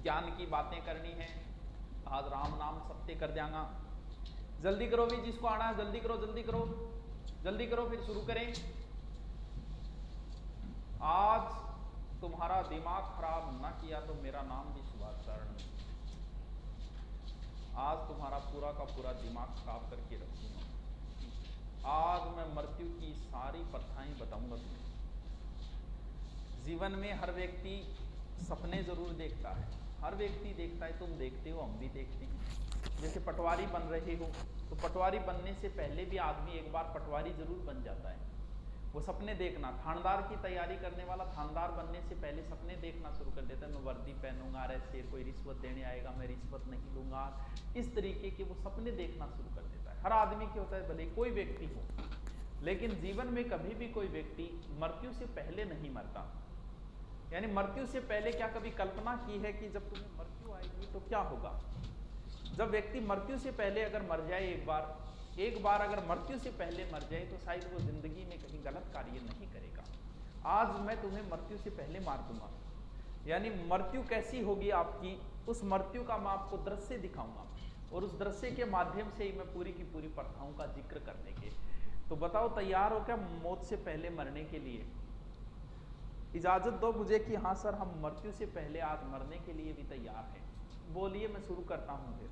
ज्ञान की बातें करनी है। आज राम नाम सत्य कर देंगा। जल्दी करो भी, जिसको आना है जल्दी करो, जल्दी करो, जल्दी करो, फिर शुरू करें। आज तुम्हारा दिमाग खराब ना किया तो मेरा नाम भी सुभाष शरण नहीं। आज तुम्हारा पूरा का पूरा दिमाग खराब करके रखूंगा। आज मैं मृत्यु की सारी प्रथाएं बताऊंगा तुम्हें। जीवन में हर व्यक्ति सपने जरूर देखता है, हर व्यक्ति देखता है, तुम देखते हो, हम भी देखते हैं। जैसे पटवारी बन रहे हो तो पटवारी बनने से पहले भी आदमी एक बार पटवारी जरूर बन जाता है। वो सपने देखना, थानेदार की तैयारी करने वाला थानेदार बनने से पहले सपने देखना शुरू कर देता है। मैं वर्दी पहनूंगा, अरे शेर कोई रिश्वत देने आएगा, मैं रिश्वत नहीं लूंगा। इस तरीके के वो सपने देखना शुरू कर देता है। हर आदमी के होता है, भले कोई व्यक्ति हो। लेकिन जीवन में कभी भी कोई व्यक्ति मृत्यु से पहले नहीं मरता। यानी मृत्यु से पहले क्या कभी कल्पना की है कि जब तुम्हें मृत्यु आएगी तो क्या होगा? जब व्यक्ति मृत्यु से पहले अगर मर जाए, एक बार अगर मृत्यु से पहले मर जाए तो शायद वो जिंदगी में कहीं गलत कार्य नहीं करेगा। आज मैं तुम्हें मृत्यु से पहले मार दूंगा। यानी मृत्यु कैसी होगी आपकी, उस मृत्यु का मैं आपको दृश्य दिखाऊंगा और उस दृश्य के माध्यम से ही मैं पूरी की पूरी प्रथाओं का जिक्र करने के। तो बताओ, तैयार हो क्या मौत से पहले मरने के लिए? इजाजत दो मुझे कि हाँ सर, हम मृत्यु से पहले आज मरने के लिए भी तैयार हैं। बोलिए, मैं शुरू करता हूं फिर।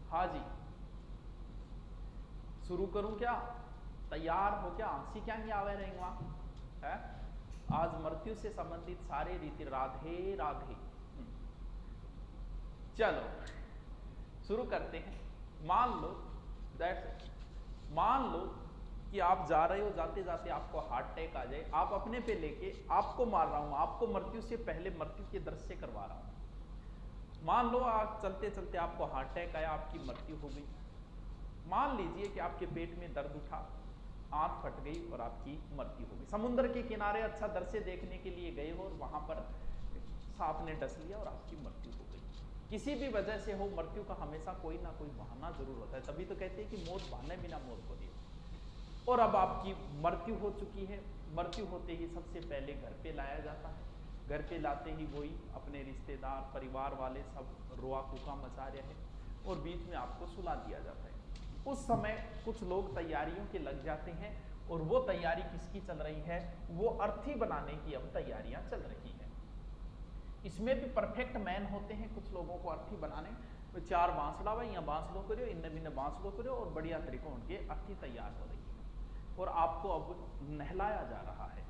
हाँ जी, शुरू करूं क्या? तैयार हो क्या? हंसी क्या नहीं आवे रहेंगे वहां है? आज मृत्यु से संबंधित सारे रीति। राधे राधे। चलो शुरू करते हैं। मान लो मान लो कि आप जा रहे हो, जाते जाते आपको हार्ट अटैक आ जाए, आप अपने पे लेके आपको मार रहा हूं, आपको मृत्यु से पहले मृत्यु के दृश्य करवा रहा हूं। मान लो आप चलते चलते आपको हार्ट अटैक आया, आपकी मृत्यु हो गई। मान लीजिए कि आपके पेट में दर्द उठा, आंत फट गई और आपकी मृत्यु हो गई। समुद्र के किनारे अच्छा दृश्य देखने के लिए गए हो और वहां पर सांप ने डस लिया और आपकी मृत्यु हो गई। किसी भी वजह से हो, मृत्यु का हमेशा कोई ना कोई बहाना जरूर होता है। तभी तो कहते हैं कि मौत बहाने बिना मौत को दिए। और अब आपकी मृत्यु हो चुकी है। मृत्यु होते ही सबसे पहले घर पे लाया जाता है। घर पे लाते ही वही अपने रिश्तेदार, परिवार वाले सब रोआ कूका मचा रहे हैं और बीच में आपको सुला दिया जाता है। उस समय कुछ लोग तैयारियों के लग जाते हैं और वो तैयारी किसकी चल रही है? वो अर्थी बनाने की अब तैयारियां चल रही हैं। इसमें भी परफेक्ट मैन होते हैं कुछ लोगों को अर्थी बनाने। तो 4 बांसड़ा भाई या बांसड़ों करो, इन्ने बिन्ने बांसड़ों करो और बढ़िया तरीकों उनके अर्थी तैयार हो रही है। और आपको अब नहलाया जा रहा है।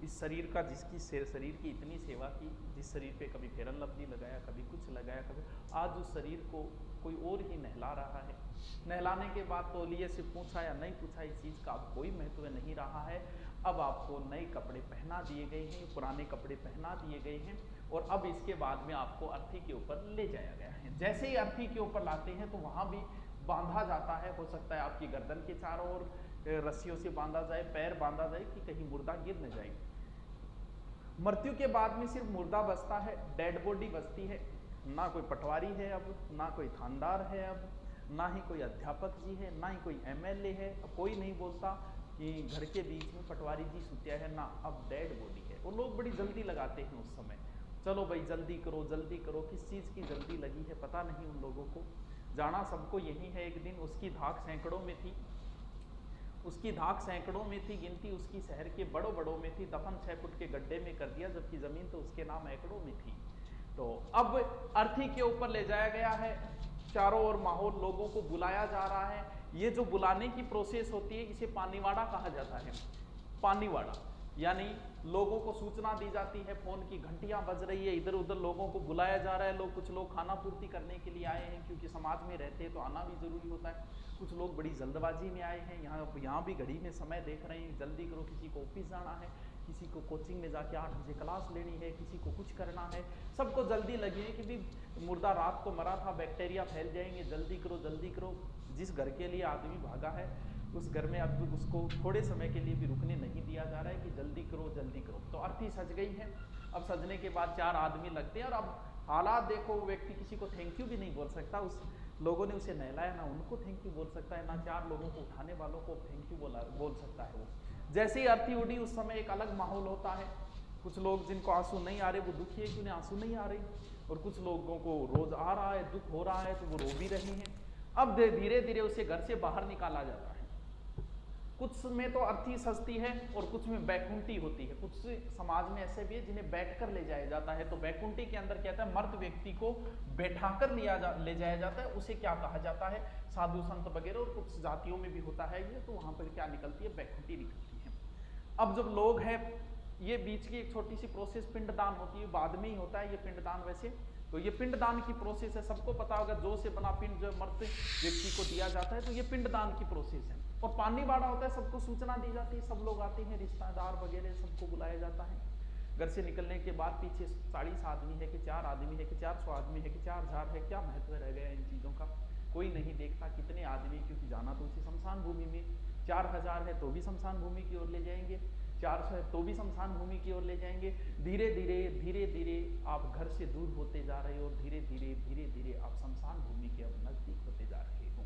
इस शरीर का, जिसकी शरीर की इतनी सेवा की, जिस शरीर पे कभी फेरन लवली लगाया, कभी कुछ लगाया, कभी, आज उस शरीर को कोई और ही नहला रहा है। नहलाने के बाद तौलिए से पूछा या नहीं पूछा, इस चीज़ का अब कोई महत्व नहीं रहा है। अब आपको नए कपड़े पहना दिए गए हैं, पुराने कपड़े पहना दिए गए हैं और अब इसके बाद में आपको अर्थी के ऊपर ले जाया गया है। जैसे ही अर्थी के ऊपर लाते हैं तो वहाँ भी बांधा जाता है। हो सकता है आपकी गर्दन के चारों ओर रस्सियों से बांधा जाए, पैर बांधा जाए कि कहीं मुर्दा गिर न जाए। मृत्यु के बाद में सिर्फ मुर्दा बचता है, डेड बॉडी बचती है। ना कोई पटवारी है अब, ना कोई थानेदार है अब, ना ही कोई अध्यापक जी है, ना ही कोई एमएलए है। अब कोई नहीं बोलता कि घर के बीच में पटवारी जी सुत्या है, ना, अब डेड बॉडी है। वो लोग बड़ी जल्दी लगाते हैं उस समय। चलो भाई जल्दी करो, जल्दी करो। किस चीज़ की जल्दी लगी है पता नहीं उन लोगों को। जाना सबको यही है। एक दिन उसकी धाक सैकड़ों में थी, उसकी धाक सैकड़ों में थी, गिनती उसकी शहर के बड़ों बड़ों में थी। दफन 6 फुट के गड्ढे में कर दिया, जबकि जमीन तो उसके नाम एकड़ों में थी। तो अब अर्थी के ऊपर ले जाया गया है। चारों ओर माहौल, लोगों को बुलाया जा रहा है। ये जो बुलाने की प्रोसेस होती है, इसे पानीवाड़ा कहा जाता है। पानीवाड़ा यानी लोगों को सूचना दी जाती है, फोन की घंटियां बज रही है, इधर उधर लोगों को बुलाया जा रहा है। लोग, कुछ लोग खाना पूर्ति करने के लिए आए हैं, क्योंकि समाज में रहते हैं तो आना भी जरूरी होता है। कुछ लोग बड़ी जल्दबाजी में आए हैं, यहाँ भी घड़ी में समय देख रहे हैं, जल्दी करो। किसी को ऑफिस जाना है, किसी को कोचिंग में जाके 8 बजे क्लास लेनी है, किसी को कुछ करना है। सबको जल्दी लगी है कि भी मुर्दा रात को मरा था, बैक्टीरिया फैल जाएंगे, जल्दी करो, जल्दी करो। जिस घर के लिए आदमी भागा है उस घर में अब उसको थोड़े समय के लिए भी रुकने नहीं दिया जा रहा है कि जल्दी करो, जल्दी करो। तो अर्थी सज गई है। अब सजने के बाद 4 आदमी लगते हैं और अब हालात देखो, व्यक्ति किसी को थैंक यू भी नहीं बोल सकता। उस लोगों ने उसे नहलाया, ना उनको थैंक यू बोल सकता है, ना 4 लोगों को उठाने वालों को थैंक यू बोल सकता है। वो जैसे ही अर्थी उड़ी, उस समय एक अलग माहौल होता है। कुछ लोग जिनको आंसू नहीं आ रहे, वो दुखी है कि उन्हें आंसू नहीं आ रहे। और कुछ लोगों को रोज आ रहा है, दुख हो रहा है तो वो रो भी रहे हैं। अब धीरे धीरे उसे घर से बाहर निकाला जाता है। कुछ में तो अर्थी सस्ती है और कुछ में बैकुंठी होती है। कुछ समाज में ऐसे भी है जिन्हें बैठकर ले जाया जाता है। तो बैकुंठी के अंदर क्या था, मर्द व्यक्ति को बैठाकर ले जाया जाता है, उसे क्या कहा जाता है, साधु संत वगैरह, और कुछ जातियों में भी होता है ये। तो वहां पर क्या निकलती है, बैकुंठी निकलती है। अब जब लोग हैं, ये बीच की एक छोटी सी प्रोसेस पिंडदान होती है, बाद में ही होता है ये पिंडदान वैसे। तो ये पिंडदान की प्रोसेस है, सबको पता होगा, जौ से बना पिंड जो मर्द व्यक्ति को दिया जाता है, तो ये पिंडदान की प्रोसेस है। और पानी बाड़ा होता है, सबको सूचना दी जाती है, सब लोग आते हैं, रिश्तेदार वगैरह सबको बुलाया जाता है। घर से निकलने के बाद पीछे 40 आदमी है कि 4 आदमी है कि 400 आदमी है कि 4000 है, क्या महत्व रह गया इन चीज़ों का, कोई नहीं देखता कितने आदमी, क्योंकि जाना तो उसी शमशान भूमि में। 4000 है तो भी शमशान भूमि की ओर ले जाएंगे, 400 है तो भी शमशान भूमि की ओर ले जाएंगे। धीरे धीरे आप घर से दूर होते जा रहे हो और धीरे धीरे आप शमशान भूमि के अब नजदीक होते जा रहे हो।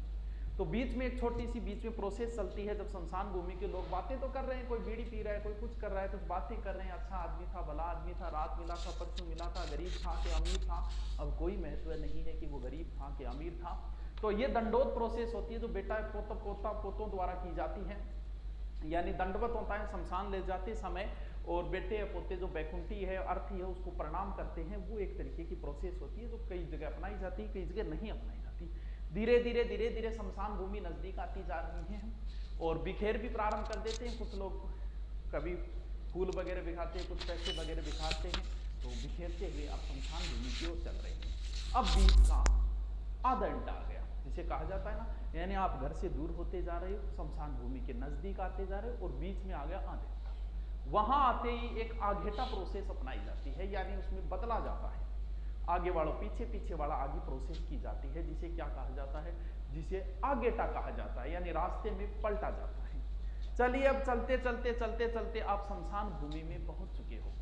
तो बीच में एक छोटी सी बीच में प्रोसेस चलती है, जब शमशान भूमि के लोग बातें तो कर रहे हैं, कोई बीड़ी पी रहा है, कोई कुछ कर रहा है, कुछ बातें कर रहे हैं, अच्छा आदमी था, भला आदमी था, रात मिला था, परसों मिला था, गरीब था कि अमीर था, अब कोई महत्व नहीं है कि वो गरीब था कि अमीर था। तो ये दंडोत प्रोसेस होती है, जो बेटा पोतों द्वारा की जाती है, यानी दंडवत होता है शमशान ले जाते समय, और बेटे या पोते जो बैकुंठी है, अर्थी है, उसको प्रणाम करते हैं। वो एक तरीके की प्रोसेस होती है जो कई जगह अपनाई जाती है, कई जगह नहीं अपनाई जाती। धीरे धीरे शमशान भूमि नजदीक आती जा रही है और बिखेर भी प्रारंभ कर देते हैं। कुछ लोग कभी फूल वगैरह बिखाते हैं, कुछ पैसे वगैरह बिखाते हैं, तो बिखेरते हुए आप शमशान भूमि की ओर चल रहे हैं। अब बीच का आधा घंटा आ गया, जिसे कहा जाता है ना, यानी आप घर से दूर होते जा रहे हो, शमशान भूमि के नजदीक आते जा रहे हो, और बीच में आ गया आधे घंटा। वहां आते ही एक आघेटा प्रोसेस अपनाई जाती है, यानी उसमें बदला जाता है, आगे वालों पीछे वाला आगे प्रोसेस की जाती है, जिसे क्या कहा जाता है, जिसे आगेटा कहा जाता है, यानी रास्ते में पलटा जाता है। चलिए अब चलते आप शमशान भूमि में पहुंच चुके हो।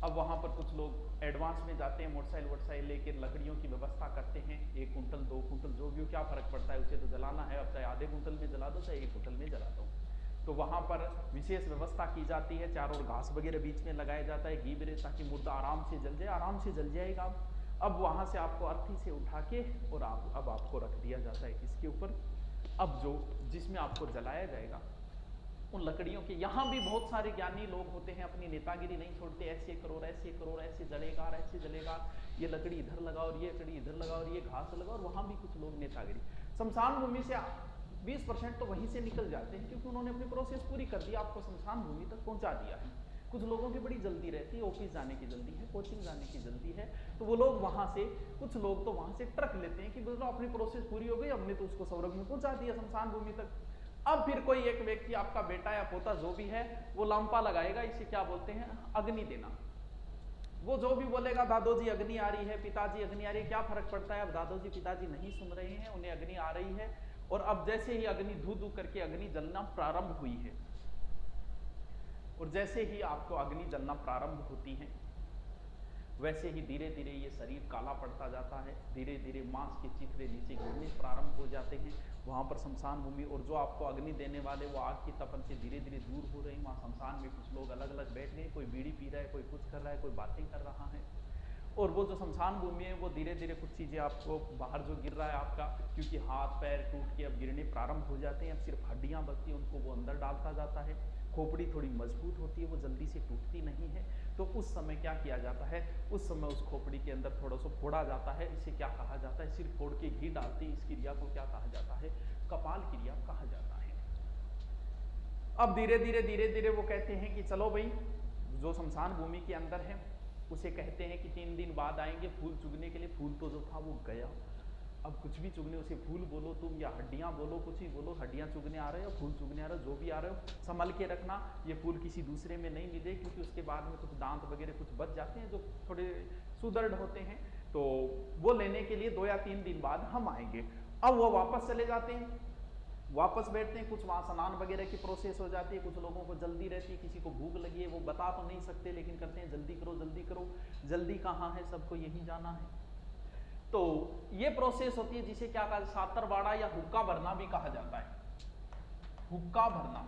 अब वहां पर कुछ लोग एडवांस में जाते हैं, मोटरसाइकिल लेकर लकड़ियों की व्यवस्था करते हैं, 1 कुंटल 2 कुंटल जो भी हो, क्या फर्क पड़ता है, उसे तो जलाना है, अब चाहे आधे कुंटल में जला दो चाहे 1 कुंटल में जला दो। तो वहां पर विशेष व्यवस्था की जाती है, चारों ओर घास वगैरह बीच में लगाया जाता है, घी वगैरह, ताकि मुर्दा आराम से जल जाए, आराम से जल जाएगा। अब वहां से आपको अर्थी से उठा के और अब आपको रख दिया जाता है किसके ऊपर, अब जो जिसमें आपको जलाया जाएगा उन लकड़ियों के। यहाँ भी बहुत सारे ज्ञानी लोग होते हैं, अपनी नेतागिरी नहीं छोड़ते, ऐसे करो ऐसे जलेगा और ऐसे जलेगा, ये लकड़ी इधर लगाओ और ये लकड़ी इधर लगाओ और ये घास लगाओ, और वहां भी कुछ लोग नेतागिरी। शमशान भूमि से 20% तो वहीं से निकल जाते हैं, क्योंकि उन्होंने अपनी प्रोसेस पूरी कर दी, आपको शमशान भूमि तक पहुंचा दिया है। कुछ लोगों की बड़ी जल्दी रहती है, ऑफिस जाने की जल्दी है, कोचिंग जाने की जल्दी है, तो वो लोग वहां से, कुछ लोग तो वहां से ट्रक लेते हैं कि बोलो अपनी प्रोसेस पूरी हो गई, हमने तो उसको स्वर्ग में पहुंचा दिया, शमशान भूमि तक। अब फिर कोई एक व्यक्ति, आपका बेटा या पोता जो भी है, वो लांपा लगाएगा, इसे क्या बोलते हैं, अग्नि देना। वो जो भी बोलेगा, दादोजी अग्नि आ रही है, पिताजी अग्नि आ रही है, क्या फर्क पड़ता है, अब दादोजी पिताजी नहीं सुन रहे हैं, उन्हें अग्नि आ रही है। और अब जैसे ही अग्नि धू धू करके अग्नि जलना प्रारंभ हुई है, और जैसे ही आपको अग्नि जलना प्रारंभ होती है, वैसे ही धीरे धीरे ये शरीर काला पड़ता जाता है, धीरे धीरे मांस के चिथड़े नीचे गिरने प्रारंभ हो जाते हैं। वहां पर शमशान भूमि, और जो आपको अग्नि देने वाले वो आग की तपन से धीरे धीरे दूर हो रहे हैं। वहाँ शमशान में कुछ लोग अलग अलग बैठ गए, कोई बीड़ी पी रहा है, कोई कुछ कर रहा है, कोई बातें कर रहा है। और वो जो शमशान भूमि है, वो धीरे धीरे कुछ चीज़ें आपको बाहर जो गिर रहा है आपका, क्योंकि हाथ पैर टूट के अब गिरने प्रारंभ हो जाते हैं, अब सिर्फ हड्डियां बचती हैं, उनको वो अंदर डालता जाता है। खोपड़ी थोड़ी मजबूत होती है, वो जल्दी से टूटती नहीं है। तो उस समय क्या किया जाता है, उस समय उस खोपड़ी के अंदर थोड़ा सा फोड़ा जाता है, इसे क्या कहा जाता है, सिर्फ फोड़ के घी डालते हैं, इस क्रिया को क्या कहा जाता है, कपाल क्रिया कहा जाता है। अब धीरे धीरे वो कहते हैं कि चलो भाई, जो शमशान भूमि के अंदर है उसे कहते हैं कि 3 दिन बाद आएंगे फूल चुगने के लिए। फूल तो जो था वो गया, अब कुछ भी चुगने, उसे फूल बोलो तुम या हड्डियां बोलो, कुछ ही बोलो, हड्डियां चुगने आ रहे हो, फूल चुगने आ रहे हो, जो भी आ रहे हो, संभल के रखना, ये फूल किसी दूसरे में नहीं मिले, क्योंकि उसके बाद में कुछ दांत वगैरह कुछ बच जाते हैं जो थोड़े सुदृढ़ होते हैं, तो वो लेने के लिए 2 या 3 दिन बाद हम आएंगे। अब वो वापस चले जाते हैं, वापस बैठते हैं, कुछ वहाँ स्नान वगैरह की प्रोसेस हो जाती है, कुछ लोगों को जल्दी रहती है, किसी को भूख लगी है, वो बता तो नहीं सकते लेकिन करते हैं जल्दी करो जल्दी करो, जल्दी कहाँ है, सबको यही जाना है। तो ये प्रोसेस होती है जिसे क्या कहा, सातरवाड़ा या हुक्का भरना भी कहा जाता है, हुक्का भरना।